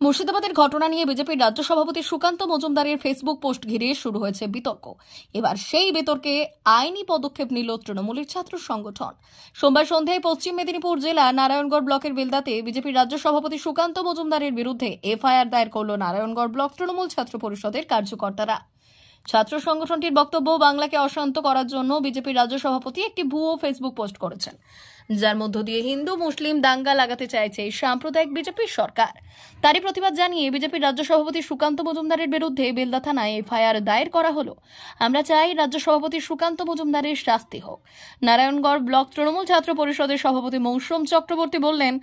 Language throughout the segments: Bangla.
মুর্শিদাবাদের ঘটনা নিয়ে বিজেপির রাজ্য সভাপতি সুকান্ত মজুমদারের ফেসবুক পোস্ট ঘিরে শুরু হয়েছে বিতর্ক। এবার সেই বিতর্কে আইনি পদক্ষেপ নিল তৃণমূলের ছাত্র সংগঠন। সোমবার সন্ধ্যায় পশ্চিম মেদিনীপুর জেলা নারায়ণগড় ব্লকের বেলদাতে বিজেপির রাজ্য সভাপতি সুকান্ত মজুমদারের বিরুদ্ধে এফআইআর দায়ের করল নারায়ণগড় ব্লক তৃণমূল ছাত্র পরিষদের কার্যকর্তারা। ছাত্র সংগঠনটির বক্তব্য, বাংলাকে অশান্ত করার জন্য বিজেপির রাজ্য সভাপতি একটি ভুয়ো ফেসবুক পোস্ট করেছেন, যার মধ্য দিয়ে হিন্দু মুসলিম দাঙ্গা লাগাতে চাইছে সাম্প্রদায়িক বিজেপির সরকার। তারই প্রতিবাদ জানিয়ে বিজেপির রাজ্য সভাপতি সুকান্ত মজুমদারের বিরুদ্ধে বেলদা থানায় এফআইআর দায়ের করা হলো। আমরা চাই রাজ্য সভাপতি সুকান্ত মজুমদারের শাস্তি হোক। নারায়ণগড় ব্লক তৃণমূল ছাত্র পরিষদের সভাপতি মৌসুম চক্রবর্তী বললেন,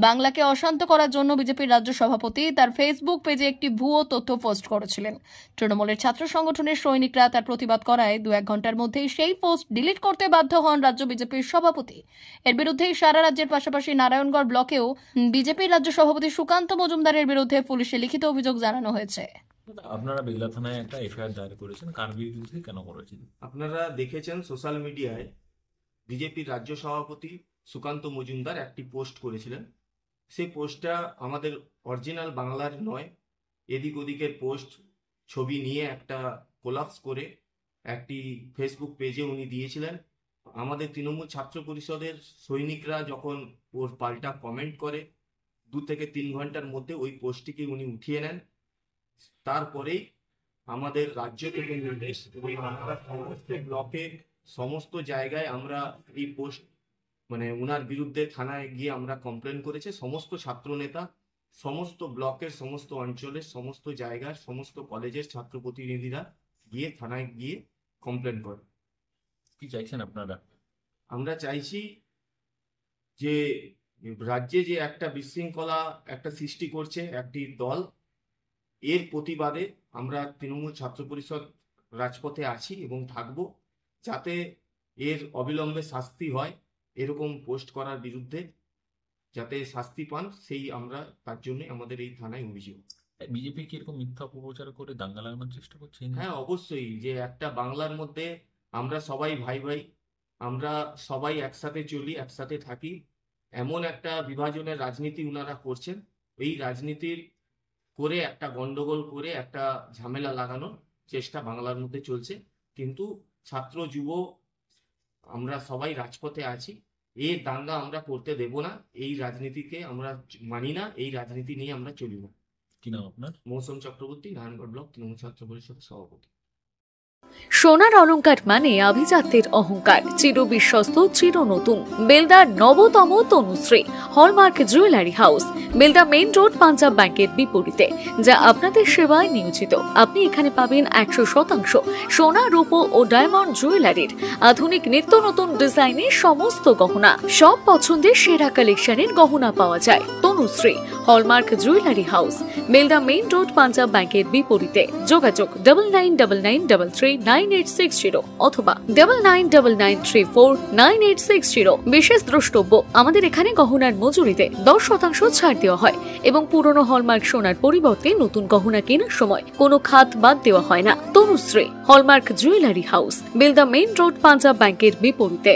বাংলাকে অশান্ত করার জন্য বিজেপির রাজ্য সভাপতি তার ফেসবুক পেজে একটি ভুয়ো তথ্য পোস্ট করেছিলেন। তৃণমূলের ছাত্র সংগঠনের সৈনিকরা তার প্রতিবাদ করায় 2-1 ঘন্টার মধ্যেই সেই পোস্ট ডিলিট করতে বাধ্য হন রাজ্য বিজেপির সভাপতি। এর বিরুদ্ধে সারা রাজ্যের পাশাপাশি নারায়ণগড় ব্লকেও বিজেপির রাজ্য সভাপতি সুকান্ত মজুমদারের বিরুদ্ধে পুলিশে লিখিত অভিযোগ জানানো হয়েছে। আপনারা বেলদা থানায় একটা এফআইআর দায়ের করেছেন, কার বিরুদ্ধে কেন করেছেন? আপনারা দেখেছেন সোশ্যাল মিডিয়ায় বিজেপির রাজ্য সভাপতি সুকান্ত মজুমদার একটি পোস্ট করেছিলেন। সেই পোস্টটা আমাদের অরিজিনাল বাংলার নয়, এদিক ওদিকের পোস্ট ছবি নিয়ে একটা কোলাপস করে একটি ফেসবুক পেজে উনি দিয়েছিলেন। আমাদের তৃণমূল ছাত্র পরিষদের সৈনিকরা যখন ওর পাল্টা কমেন্ট করে 2 থেকে 3 ঘন্টার মধ্যে ওই পোস্টটিকে উনি উঠিয়ে নেন। তারপরেই আমাদের রাজ্য থেকে নির্দেশ, আমরা সমস্ত ব্লকে সমস্ত জায়গায় আমরা এই পোস্ট উনার বিরুদ্ধে থানায় গিয়ে আমরা কমপ্লেন করেছে। সমস্ত ছাত্র নেতা সমস্ত ব্লকের সমস্ত অঞ্চলের সমস্ত জায়গার সমস্ত কলেজের ছাত্র প্রতিনিধিরা গিয়ে থানায় গিয়ে কমপ্লেন করে। কি চাইছেন আপনারা? আমরা চাইছি যে রাজ্যে যে একটা বিশৃঙ্খলা একটা সৃষ্টি করছে একটি দল, এর প্রতিবাদে আমরা তৃণমূল ছাত্র পরিষদ রাজপথে আছি এবং থাকব, যাতে এর অবিলম্বে শাস্তি হয়। এরকম পোস্ট করার বিরুদ্ধে যাতে শাস্তি পান, সেই আমরা তার জন্য আমাদের এই থানায় অভিযোগ। বিজেপি কি এরকম মিথ্যা অপপ্রচার করে দাঙ্গা লাগানোর চেষ্টা করছে? হ্যাঁ, অবশ্যই। যে একটা বাংলার মধ্যে আমরা সবাই ভাই ভাই, আমরা সবাই একসাথে চলি, একসাথে থাকি, এমন একটা বিভাজনের রাজনীতি ওনারা করছেন। এই রাজনীতির করে একটা গন্ডগোল করে একটা ঝামেলা লাগানোর চেষ্টা বাংলার মধ্যে চলছে। কিন্তু ছাত্র যুব আমরা সবাই রাজপথে আছি, এই দাঙ্গা আমরা করতে দেব না। এই রাজনীতিকে আমরা মানি না, এই রাজনীতি নিয়ে আমরা চলি না। কি নাম আপনার? মৌসুম চক্রবর্তী, নারায়ণগড় ব্লক তৃণমূল ছাত্র পরিষদের সভাপতি। সোনার অলংকার মানে আভিজাত্যের অহংকার, চির বিশ্বস্ত চির নতুন। বেলদার নবতম Tanushree hallmark jewellery house, Belda main road, Punjab ব্যাংকের বিপরীতে, যা আপনাদের সেবায় নিয়োজিত। আপনি এখানে পাবেন 100% সোনা, রূপো ও ডায়মন্ড জুয়েলারির আধুনিক নিত্য নতুন ডিজাইনের সমস্ত গহনা। সব পছন্দের সেরা কালেকশনের গহনা পাওয়া যায়। Tanushree hallmark jewellery house, Belda main road, Punjab ব্যাংকের বিপরীতে। যোগাযোগ 9999339860 অথবা 9999349860। বিশেষ দ্রষ্টব্য, আমাদের এখানে গহনার মজুরিতে 10% ছাড় দেওয়া হয় এবং পুরনো হলমার্ক সোনার পরিবর্তে নতুন গহনা কেনার সময় কোনো খাত বাদ দেওয়া হয় না। Tanushree hallmark jewellery house, Belda main road, Punjab ব্যাংকের বিপরীতে।